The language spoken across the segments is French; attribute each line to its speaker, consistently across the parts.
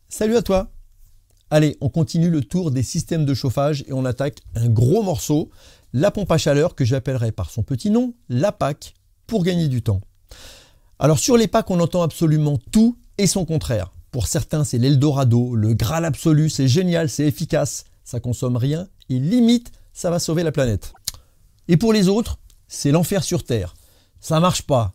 Speaker 1: Salut à toi! Allez, on continue le tour des systèmes de chauffage et on attaque un gros morceau, la pompe à chaleur que j'appellerai par son petit nom, la PAC, pour gagner du temps. Alors sur les PAC, on entend absolument tout et son contraire. Pour certains, c'est l'Eldorado, le Graal absolu, c'est génial, c'est efficace, ça consomme rien et limite, ça va sauver la planète. Et pour les autres, c'est l'enfer sur Terre. Ça marche pas,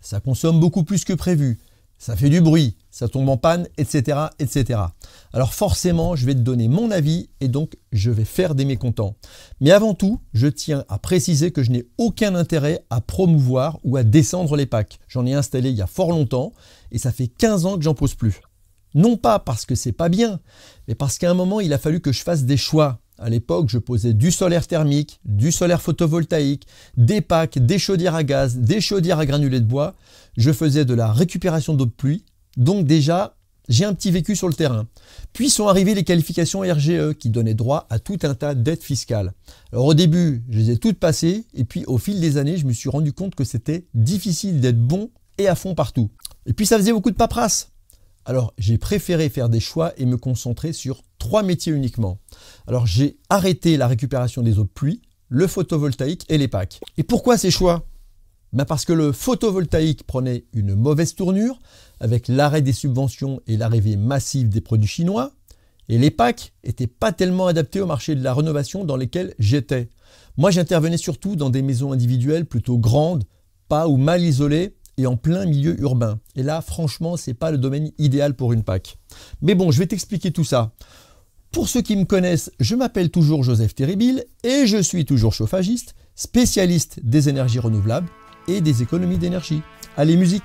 Speaker 1: ça consomme beaucoup plus que prévu, ça fait du bruit, ça tombe en panne, etc., etc. Alors forcément, je vais te donner mon avis et donc je vais faire des mécontents. Mais avant tout, je tiens à préciser que je n'ai aucun intérêt à promouvoir ou à descendre les PAC. J'en ai installé il y a fort longtemps et ça fait 15 ans que j'en pose plus. Non pas parce que c'est pas bien, mais parce qu'à un moment, il a fallu que je fasse des choix. À l'époque, je posais du solaire thermique, du solaire photovoltaïque, des PAC, des chaudières à gaz, des chaudières à granulés de bois. Je faisais de la récupération d'eau de pluie. Donc déjà, j'ai un petit vécu sur le terrain. Puis sont arrivées les qualifications RGE qui donnaient droit à tout un tas d'aides fiscales. Alors au début, je les ai toutes passées et puis au fil des années, je me suis rendu compte que c'était difficile d'être bon et à fond partout. Et puis ça faisait beaucoup de paperasse. Alors j'ai préféré faire des choix et me concentrer sur 3 métiers uniquement. Alors j'ai arrêté la récupération des eaux de pluie, le photovoltaïque et les PAC. Et pourquoi ces choix ? Parce que le photovoltaïque prenait une mauvaise tournure avec l'arrêt des subventions et l'arrivée massive des produits chinois. Et les PAC n'étaient pas tellement adaptés au marché de la rénovation dans lesquels j'étais. Moi j'intervenais surtout dans des maisons individuelles plutôt grandes, pas ou mal isolées, et en plein milieu urbain. Et là, franchement, c'est pas le domaine idéal pour une PAC. Mais bon, je vais t'expliquer tout ça. Pour ceux qui me connaissent, je m'appelle toujours Joseph Terribil et je suis toujours chauffagiste, spécialiste des énergies renouvelables et des économies d'énergie. Allez, musique!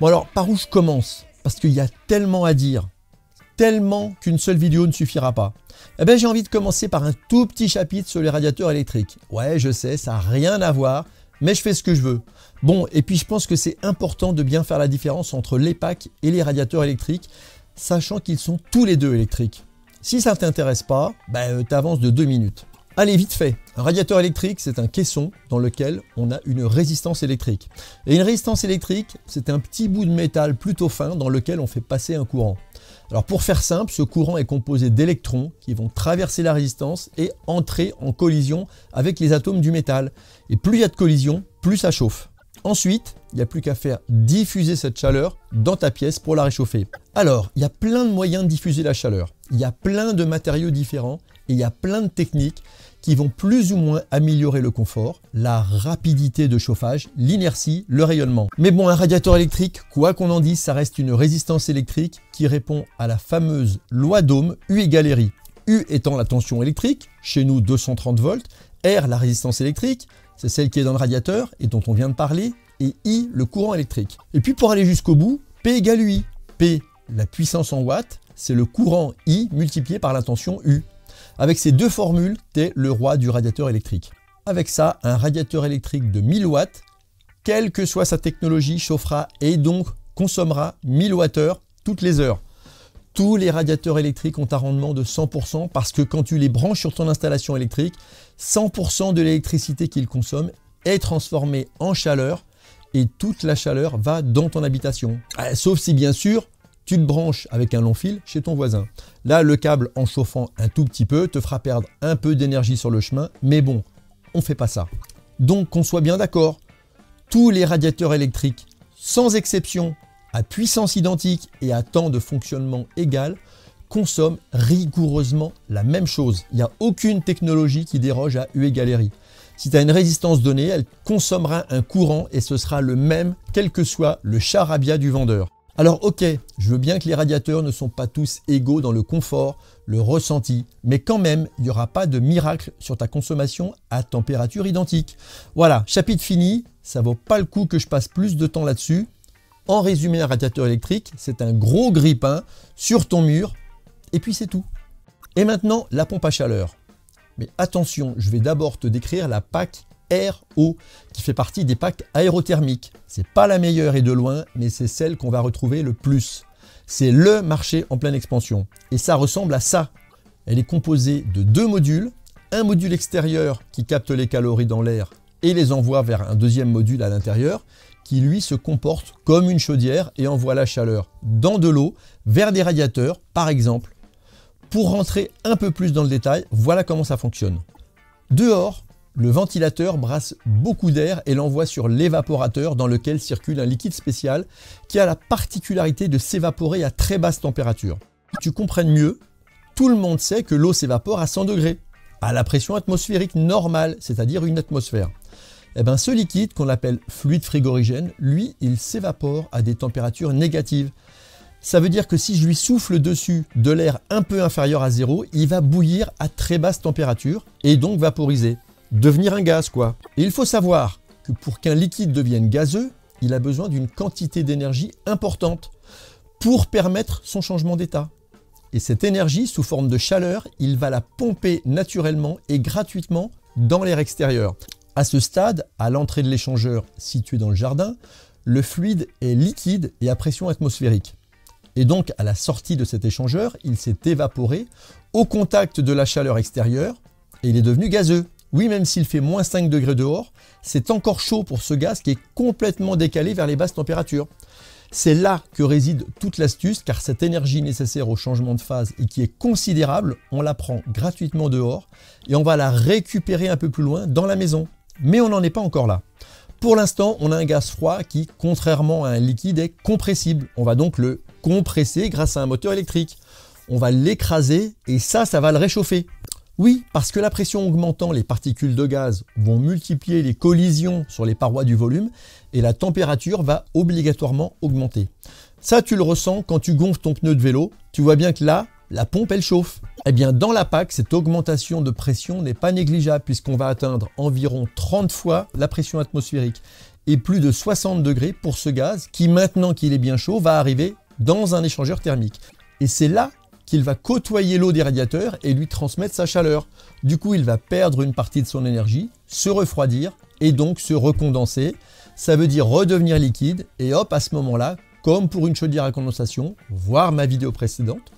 Speaker 1: Bon alors, par où je commence? Parce qu'il y a tellement à dire, tellement qu'une seule vidéo ne suffira pas. Eh bien, j'ai envie de commencer par un tout petit chapitre sur les radiateurs électriques. Ouais, je sais, ça n'a rien à voir, mais je fais ce que je veux. Bon, et puis je pense que c'est important de bien faire la différence entre les PAC et les radiateurs électriques, sachant qu'ils sont tous les deux électriques. Si ça ne t'intéresse pas, t'avances de 2 minutes. Allez, vite fait, un radiateur électrique, c'est un caisson dans lequel on a une résistance électrique. Et une résistance électrique, c'est un petit bout de métal plutôt fin dans lequel on fait passer un courant. Alors pour faire simple, ce courant est composé d'électrons qui vont traverser la résistance et entrer en collision avec les atomes du métal. Et plus il y a de collision, plus ça chauffe. Ensuite, il n'y a plus qu'à faire diffuser cette chaleur dans ta pièce pour la réchauffer. Alors, il y a plein de moyens de diffuser la chaleur. Il y a plein de matériaux différents et il y a plein de techniques qui vont plus ou moins améliorer le confort, la rapidité de chauffage, l'inertie, le rayonnement. Mais bon, un radiateur électrique, quoi qu'on en dise, ça reste une résistance électrique qui répond à la fameuse loi d'Ohm, U égale RI. U étant la tension électrique, chez nous 230 volts, R la résistance électrique, c'est celle qui est dans le radiateur et dont on vient de parler, et I le courant électrique. Et puis pour aller jusqu'au bout, P égale UI. P, la puissance en watts, c'est le courant I multiplié par la tension U. Avec ces deux formules, t'es le roi du radiateur électrique. Avec ça, un radiateur électrique de 1000 watts, quelle que soit sa technologie, chauffera et donc consommera 1000 Wh toutes les heures. Tous les radiateurs électriques ont un rendement de 100% parce que quand tu les branches sur ton installation électrique, 100% de l'électricité qu'ils consomment est transformée en chaleur et toute la chaleur va dans ton habitation. Sauf si bien sûr, tu te branches avec un long fil chez ton voisin. Là, le câble, en chauffant un tout petit peu, te fera perdre un peu d'énergie sur le chemin, mais bon, on ne fait pas ça. Donc, qu'on soit bien d'accord, tous les radiateurs électriques, sans exception, à puissance identique et à temps de fonctionnement égal, consomment rigoureusement la même chose. Il n'y a aucune technologie qui déroge à U égale RI. Si tu as une résistance donnée, elle consommera un courant et ce sera le même, quel que soit le charabia du vendeur. Alors ok, je veux bien que les radiateurs ne sont pas tous égaux dans le confort, le ressenti, mais quand même, il n'y aura pas de miracle sur ta consommation à température identique. Voilà, chapitre fini, ça vaut pas le coup que je passe plus de temps là-dessus. En résumé, un radiateur électrique, c'est un gros grille-pain sur ton mur, et puis c'est tout. Et maintenant, la pompe à chaleur. Mais attention, je vais d'abord te décrire la PAC RO, qui fait partie des PAC aérothermiques. C'est pas la meilleure et de loin, mais c'est celle qu'on va retrouver le plus. C'est le marché en pleine expansion. Et ça ressemble à ça. Elle est composée de 2 modules. Un module extérieur qui capte les calories dans l'air et les envoie vers un deuxième module à l'intérieur qui lui se comporte comme une chaudière et envoie la chaleur dans de l'eau vers des radiateurs par exemple. Pour rentrer un peu plus dans le détail, voilà comment ça fonctionne. Dehors, le ventilateur brasse beaucoup d'air et l'envoie sur l'évaporateur dans lequel circule un liquide spécial qui a la particularité de s'évaporer à très basse température. Pour que tu comprennes mieux, tout le monde sait que l'eau s'évapore à 100 degrés, à la pression atmosphérique normale, c'est-à-dire une atmosphère. Eh bien, ce liquide qu'on appelle fluide frigorigène, lui, il s'évapore à des températures négatives. Ça veut dire que si je lui souffle dessus de l'air un peu inférieur à 0, il va bouillir à très basse température et donc vaporiser. Devenir un gaz, quoi. Et il faut savoir que pour qu'un liquide devienne gazeux, il a besoin d'une quantité d'énergie importante pour permettre son changement d'état. Et cette énergie, sous forme de chaleur, il va la pomper naturellement et gratuitement dans l'air extérieur. À ce stade, à l'entrée de l'échangeur situé dans le jardin, le fluide est liquide et à pression atmosphérique. Et donc, à la sortie de cet échangeur, il s'est évaporé au contact de la chaleur extérieure et il est devenu gazeux. Oui, même s'il fait moins 5 degrés dehors, c'est encore chaud pour ce gaz qui est complètement décalé vers les basses températures. C'est là que réside toute l'astuce, car cette énergie nécessaire au changement de phase et qui est considérable, on la prend gratuitement dehors et on va la récupérer un peu plus loin dans la maison. Mais on n'en est pas encore là. Pour l'instant, on a un gaz froid qui, contrairement à un liquide, est compressible. On va donc le compresser grâce à un moteur électrique. On va l'écraser et ça va le réchauffer. Oui, parce que la pression augmentant, les particules de gaz vont multiplier les collisions sur les parois du volume et la température va obligatoirement augmenter. Ça, tu le ressens quand tu gonfles ton pneu de vélo. Tu vois bien que là, la pompe, elle chauffe. Eh bien, dans la PAC, cette augmentation de pression n'est pas négligeable puisqu'on va atteindre environ 30 fois la pression atmosphérique et plus de 60 degrés pour ce gaz qui, maintenant qu'il est bien chaud, va arriver dans un échangeur thermique. Et c'est là qu'il va côtoyer l'eau des radiateurs et lui transmettre sa chaleur. Du coup, il va perdre une partie de son énergie, se refroidir et donc se recondenser. Ça veut dire redevenir liquide et hop, à ce moment-là, comme pour une chaudière à condensation, voire ma vidéo précédente,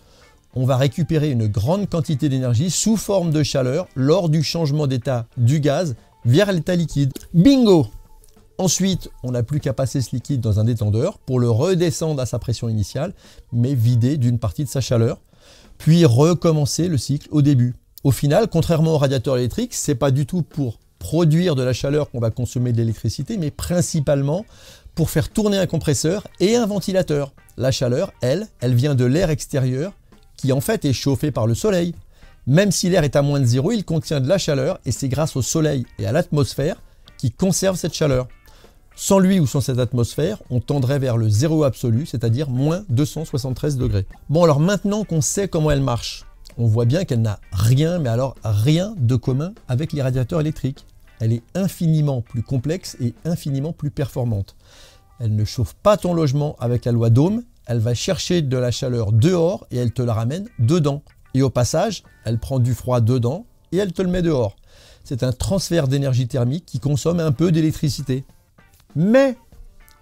Speaker 1: on va récupérer une grande quantité d'énergie sous forme de chaleur lors du changement d'état du gaz vers l'état liquide. Bingo! Ensuite, on n'a plus qu'à passer ce liquide dans un détendeur pour le redescendre à sa pression initiale, mais vider d'une partie de sa chaleur, puis recommencer le cycle au début. Au final, contrairement au radiateur électrique, c'est pas du tout pour produire de la chaleur qu'on va consommer de l'électricité, mais principalement pour faire tourner un compresseur et un ventilateur. La chaleur, elle vient de l'air extérieur qui en fait est chauffé par le soleil. Même si l'air est à moins de 0, il contient de la chaleur et c'est grâce au soleil et à l'atmosphère qui conserve cette chaleur. Sans lui ou sans cette atmosphère, on tendrait vers le zéro absolu, c'est-à-dire moins 273 degrés. Bon, alors maintenant qu'on sait comment elle marche, on voit bien qu'elle n'a rien, mais alors rien de commun avec les radiateurs électriques. Elle est infiniment plus complexe et infiniment plus performante. Elle ne chauffe pas ton logement avec la loi d'Ohm, elle va chercher de la chaleur dehors et elle te la ramène dedans. Et au passage, elle prend du froid dedans et elle te le met dehors. C'est un transfert d'énergie thermique qui consomme un peu d'électricité. Mais,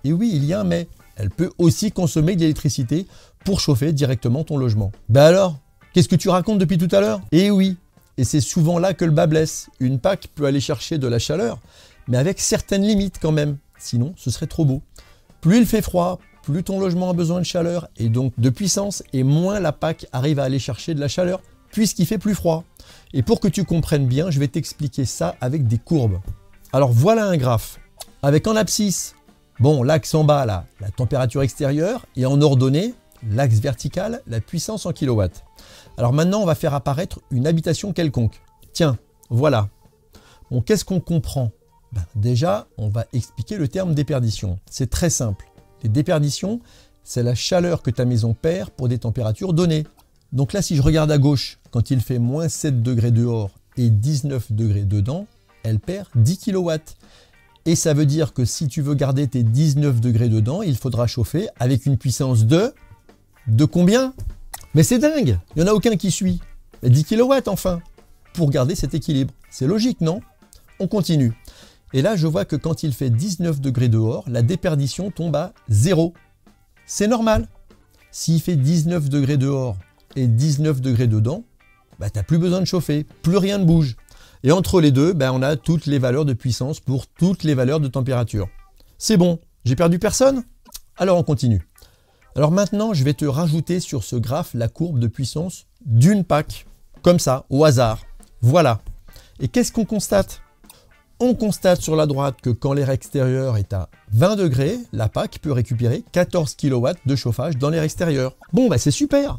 Speaker 1: et oui, il y a un mais, elle peut aussi consommer de l'électricité pour chauffer directement ton logement. Ben alors, qu'est-ce que tu racontes depuis tout à l'heure? Eh oui, et c'est souvent là que le bas blesse. Une PAC peut aller chercher de la chaleur, mais avec certaines limites quand même, sinon ce serait trop beau. Plus il fait froid, plus ton logement a besoin de chaleur et donc de puissance, et moins la PAC arrive à aller chercher de la chaleur, puisqu'il fait plus froid. Et pour que tu comprennes bien, je vais t'expliquer ça avec des courbes. Alors voilà un graphe. Avec en abscisse, bon, l'axe en bas, là, la température extérieure, et en ordonnée, l'axe vertical, la puissance en kilowatts. Alors maintenant, on va faire apparaître une habitation quelconque. Tiens, voilà. Bon, qu'est-ce qu'on comprend? Déjà, on va expliquer le terme déperdition. C'est très simple. Les déperditions, c'est la chaleur que ta maison perd pour des températures données. Donc là, si je regarde à gauche, quand il fait moins 7 degrés dehors et 19 degrés dedans, elle perd 10 kW. Et ça veut dire que si tu veux garder tes 19 degrés dedans, il faudra chauffer avec une puissance de combien? Mais c'est dingue, il n'y en a aucun qui suit. 10 kW enfin, pour garder cet équilibre. C'est logique, non? On continue. Et là, je vois que quand il fait 19 degrés dehors, la déperdition tombe à 0. C'est normal. S'il fait 19 degrés dehors et 19 degrés dedans, bah, tu n'as plus besoin de chauffer, plus rien ne bouge. Et entre les deux, bah, on a toutes les valeurs de puissance pour toutes les valeurs de température. C'est bon, j'ai perdu personne? Alors on continue. Alors maintenant, je vais te rajouter sur ce graphe la courbe de puissance d'une PAC, comme ça, au hasard. Voilà. Et qu'est-ce qu'on constate? On constate sur la droite que quand l'air extérieur est à 20 degrés, la PAC peut récupérer 14 kW de chauffage dans l'air extérieur. Bon, bah c'est super.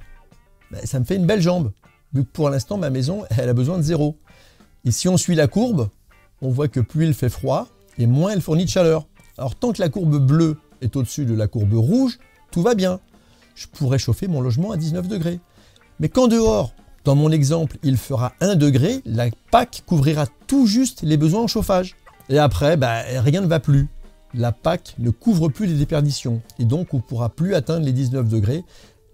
Speaker 1: Bah, ça me fait une belle jambe, vu que pour l'instant, ma maison, elle a besoin de 0. Et si on suit la courbe, on voit que plus il fait froid, et moins elle fournit de chaleur. Alors tant que la courbe bleue est au-dessus de la courbe rouge, tout va bien. Je pourrais chauffer mon logement à 19 degrés. Mais quand dehors, dans mon exemple, il fera 1 degré, la PAC couvrira tout juste les besoins en chauffage. Et après, bah, rien ne va plus. La PAC ne couvre plus les déperditions. Et donc, on ne pourra plus atteindre les 19 degrés.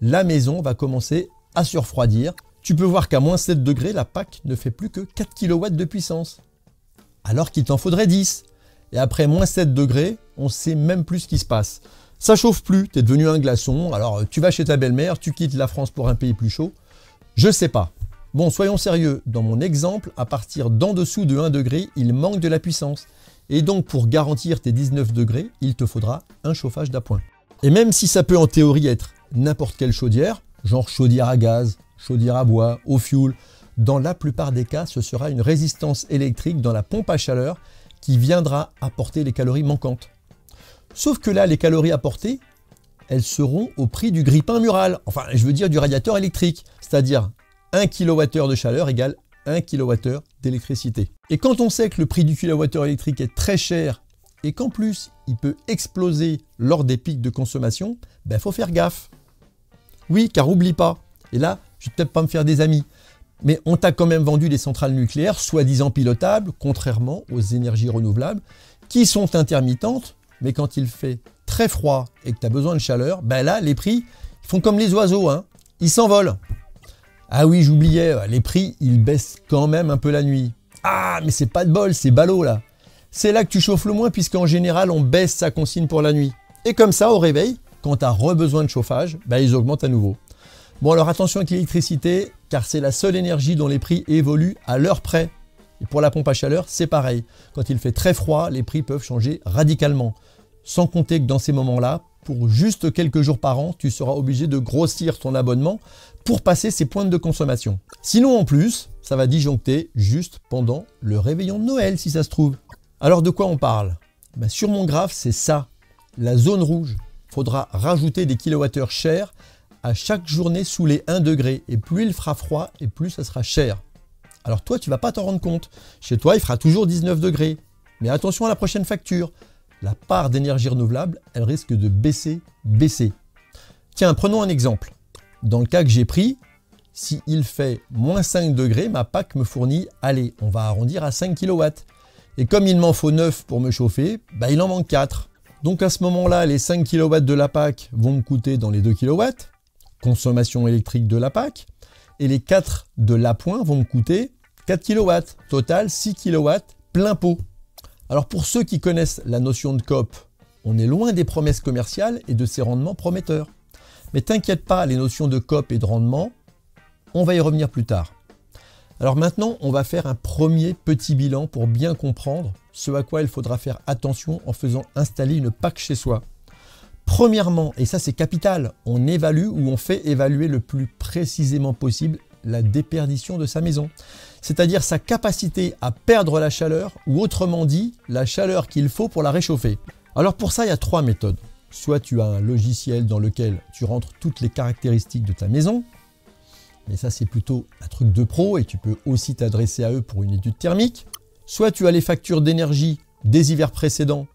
Speaker 1: La maison va commencer à se refroidir. Tu peux voir qu'à moins 7 degrés, la PAC ne fait plus que 4 kW de puissance. Alors qu'il t'en faudrait 10. Et après moins 7 degrés, on ne sait même plus ce qui se passe. Ça chauffe plus, tu es devenu un glaçon, alors tu vas chez ta belle-mère, tu quittes la France pour un pays plus chaud. Je sais pas. Bon, soyons sérieux, dans mon exemple, à partir d'en dessous de 1 degré, il manque de la puissance. Et donc pour garantir tes 19 degrés, il te faudra un chauffage d'appoint. Et même si ça peut en théorie être n'importe quelle chaudière, genre chaudière à gaz, chaudière à bois, au fioul, dans la plupart des cas, ce sera une résistance électrique dans la pompe à chaleur qui viendra apporter les calories manquantes. Sauf que là, les calories apportées, elles seront au prix du grille-pain mural, enfin je veux dire du radiateur électrique, c'est-à-dire 1 kWh de chaleur égale 1 kWh d'électricité. Et quand on sait que le prix du kilowattheure électrique est très cher et qu'en plus il peut exploser lors des pics de consommation, ben faut faire gaffe. Oui, car oublie pas, et là je vais peut-être pas me faire des amis, mais on t'a quand même vendu des centrales nucléaires soi-disant pilotables, contrairement aux énergies renouvelables, qui sont intermittentes, mais quand il fait très froid et que tu as besoin de chaleur, ben là, les prix ils font comme les oiseaux, hein, ils s'envolent. Ah oui, j'oubliais, les prix, ils baissent quand même un peu la nuit. Ah, mais c'est pas de bol, c'est ballot là. C'est là que tu chauffes le moins, puisqu'en général, on baisse sa consigne pour la nuit. Et comme ça, au réveil, quand tu as besoin de chauffage, ben, ils augmentent à nouveau. Bon, alors attention avec l'électricité, car c'est la seule énergie dont les prix évoluent à l'heure près. Et pour la pompe à chaleur, c'est pareil. Quand il fait très froid, les prix peuvent changer radicalement. Sans compter que dans ces moments-là, pour juste quelques jours par an, tu seras obligé de grossir ton abonnement pour passer ces pointes de consommation. Sinon, en plus, ça va disjoncter juste pendant le réveillon de Noël, si ça se trouve. Alors, de quoi on parle? Ben, sur mon graphe, c'est ça, la zone rouge. Il faudra rajouter des kilowattheures chers à chaque journée sous les 1 degré. Et plus il fera froid, et plus ça sera cher. Alors toi, tu ne vas pas t'en rendre compte. Chez toi, il fera toujours 19 degrés. Mais attention à la prochaine facture. La part d'énergie renouvelable, elle risque de baisser. Tiens, prenons un exemple. Dans le cas que j'ai pris, si il fait moins 5 degrés, ma PAC me fournit, allez, on va arrondir à 5 kW. Et comme il m'en faut 9 pour me chauffer, bah il en manque 4. Donc à ce moment-là, les 5 kW de la PAC vont me coûter dans les 2 kW, consommation électrique de la PAC, et les 4 de l'appoint vont me coûter 4 kW. Total, 6 kW plein pot. Alors pour ceux qui connaissent la notion de COP, on est loin des promesses commerciales et de ses rendements prometteurs. Mais t'inquiète pas, les notions de COP et de rendement, on va y revenir plus tard. Alors maintenant, on va faire un premier petit bilan pour bien comprendre ce à quoi il faudra faire attention en faisant installer une PAC chez soi. Premièrement, et ça c'est capital, on évalue ou on fait évaluer le plus précisément possible la déperdition de sa maison, c'est-à-dire sa capacité à perdre la chaleur ou autrement dit, la chaleur qu'il faut pour la réchauffer. Alors pour ça, il y a 3 méthodes. Soit tu as un logiciel dans lequel tu rentres toutes les caractéristiques de ta maison, mais ça c'est plutôt un truc de pro et tu peux aussi t'adresser à eux pour une étude thermique. Soit tu as les factures d'énergie des hivers précédents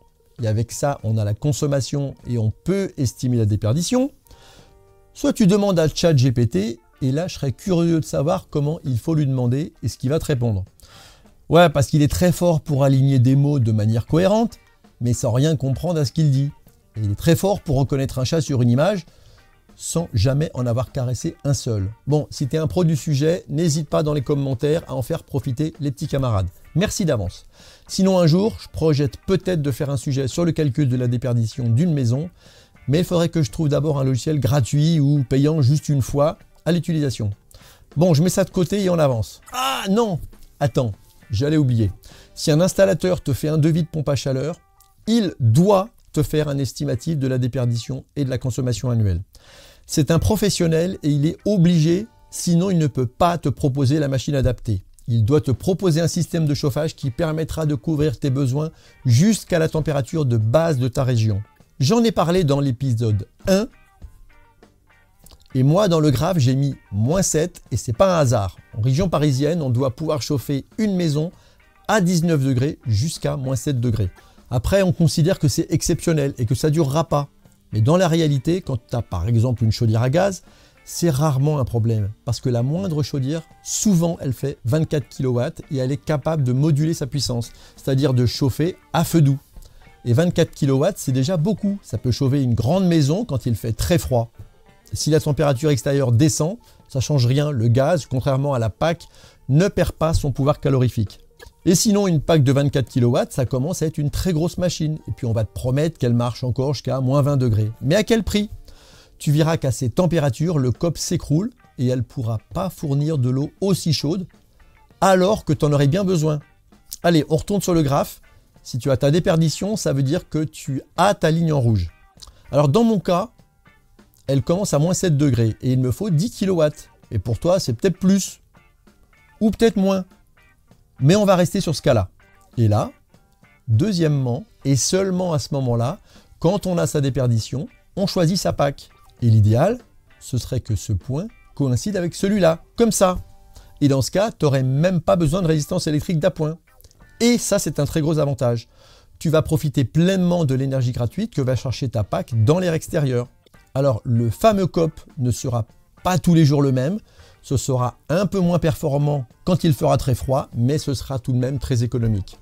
Speaker 1: et avec ça on a la consommation et on peut estimer la déperdition. Soit tu demandes à ChatGPT et là je serais curieux de savoir comment il faut lui demander et ce qu'il va te répondre. Ouais, parce qu'il est très fort pour aligner des mots de manière cohérente, mais sans rien comprendre à ce qu'il dit. Et il est très fort pour reconnaître un chat sur une image sans jamais en avoir caressé un seul. Bon, si tu es un pro du sujet, n'hésite pas dans les commentaires à en faire profiter les petits camarades. Merci d'avance. Sinon un jour, je projette peut-être de faire un sujet sur le calcul de la déperdition d'une maison, Mais il faudrait que je trouve d'abord un logiciel gratuit ou payant juste une fois à l'utilisation. Bon, je mets ça de côté et on avance. Ah non! Attends, j'allais oublier. Si un installateur te fait un devis de pompe à chaleur, il doit te faire un estimatif de la déperdition et de la consommation annuelle. C'est un professionnel et il est obligé, sinon il ne peut pas te proposer la machine adaptée. Il doit te proposer un système de chauffage qui permettra de couvrir tes besoins jusqu'à la température de base de ta région. J'en ai parlé dans l'épisode 1. Et moi, dans le graphe, j'ai mis -7 et c'est pas un hasard. En région parisienne, on doit pouvoir chauffer une maison à 19 degrés jusqu'à -7 degrés. Après, on considère que c'est exceptionnel et que ça ne durera pas. Mais dans la réalité, quand tu as par exemple une chaudière à gaz, c'est rarement un problème. Parce que la moindre chaudière, souvent, elle fait 24 kW et elle est capable de moduler sa puissance, c'est-à-dire de chauffer à feu doux. Et 24 kW, c'est déjà beaucoup. Ça peut chauffer une grande maison quand il fait très froid. Si la température extérieure descend, ça ne change rien. Le gaz, contrairement à la PAC, ne perd pas son pouvoir calorifique. Et sinon, une PAC de 24 kW, ça commence à être une très grosse machine. Et puis on va te promettre qu'elle marche encore jusqu'à -20 degrés. Mais à quel prix? Tu verras qu'à ces températures, le COP s'écroule et elle ne pourra pas fournir de l'eau aussi chaude alors que tu en aurais bien besoin. Allez, on retourne sur le graphe. Si tu as ta déperdition, ça veut dire que tu as ta ligne en rouge. Alors dans mon cas, elle commence à -7 degrés et il me faut 10 kW. Et pour toi, c'est peut-être plus ou peut-être moins. Mais on va rester sur ce cas-là. Et là, deuxièmement, et seulement à ce moment-là, quand on a sa déperdition, on choisit sa PAC. Et l'idéal, ce serait que ce point coïncide avec celui-là, comme ça. Et dans ce cas, tu n'aurais même pas besoin de résistance électrique d'appoint. Et ça, c'est un très gros avantage. Tu vas profiter pleinement de l'énergie gratuite que va chercher ta PAC dans l'air extérieur. Alors, le fameux COP ne sera pas tous les jours le même. Ce sera un peu moins performant quand il fera très froid, mais ce sera tout de même très économique.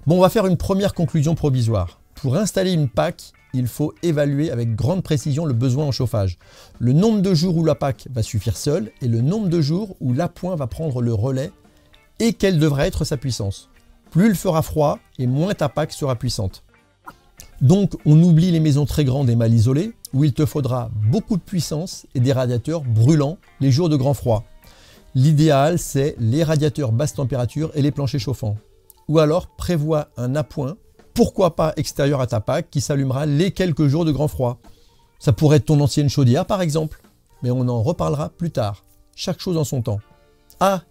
Speaker 1: Bon, on va faire une première conclusion provisoire. Pour installer une PAC, il faut évaluer avec grande précision le besoin en chauffage. Le nombre de jours où la PAC va suffire seule et le nombre de jours où l'appoint va prendre le relais et quelle devrait être sa puissance. Plus il fera froid et moins ta PAC sera puissante. Donc, on oublie les maisons très grandes et mal isolées, où il te faudra beaucoup de puissance et des radiateurs brûlants les jours de grand froid. L'idéal, c'est les radiateurs basse température et les planchers chauffants. Ou alors, prévois un appoint, pourquoi pas extérieur à ta PAC, qui s'allumera les quelques jours de grand froid. Ça pourrait être ton ancienne chaudière, par exemple. Mais on en reparlera plus tard. Chaque chose en son temps. Ah,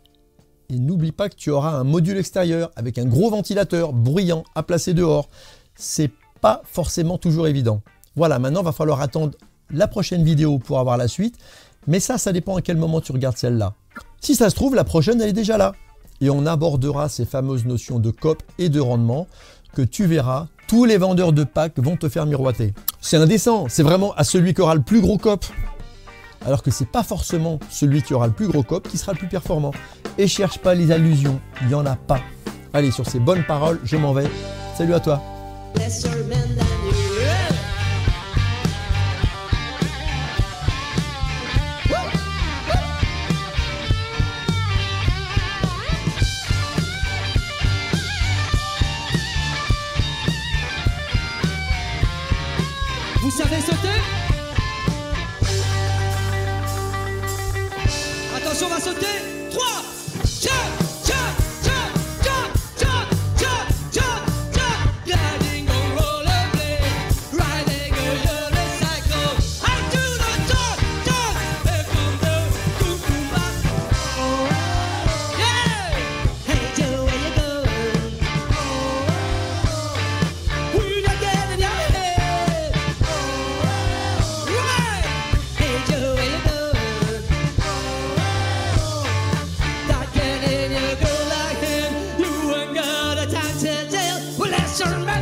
Speaker 1: et n'oublie pas que tu auras un module extérieur avec un gros ventilateur bruyant à placer dehors. C'est pas forcément toujours évident. Voilà, maintenant, il va falloir attendre la prochaine vidéo pour avoir la suite. Mais ça dépend à quel moment tu regardes celle-là. Si ça se trouve, la prochaine, elle est déjà là. Et on abordera ces fameuses notions de COP et de rendement que tu verras, tous les vendeurs de PAC vont te faire miroiter. C'est indécent, c'est vraiment à celui qui aura le plus gros COP. Alors que c'est pas forcément celui qui aura le plus gros COP qui sera le plus performant. Et cherche pas les allusions, il n'y en a pas. Allez, sur ces bonnes paroles, je m'en vais. Salut à toi.
Speaker 2: Vous savez sauter? Attention, on va sauter. 3, jump, jump, jump, jump, jump, jump, jump, jump. Gliding on rollerblade, riding a unicycle. I do the jump, jump. Here comes the cuckoo. Yeah. Hey Joe, where you going? We are getting your head. Right. Hey Joe, where you going? Not getting your girl like him. You ain't got a time to tell. Well, that's your man.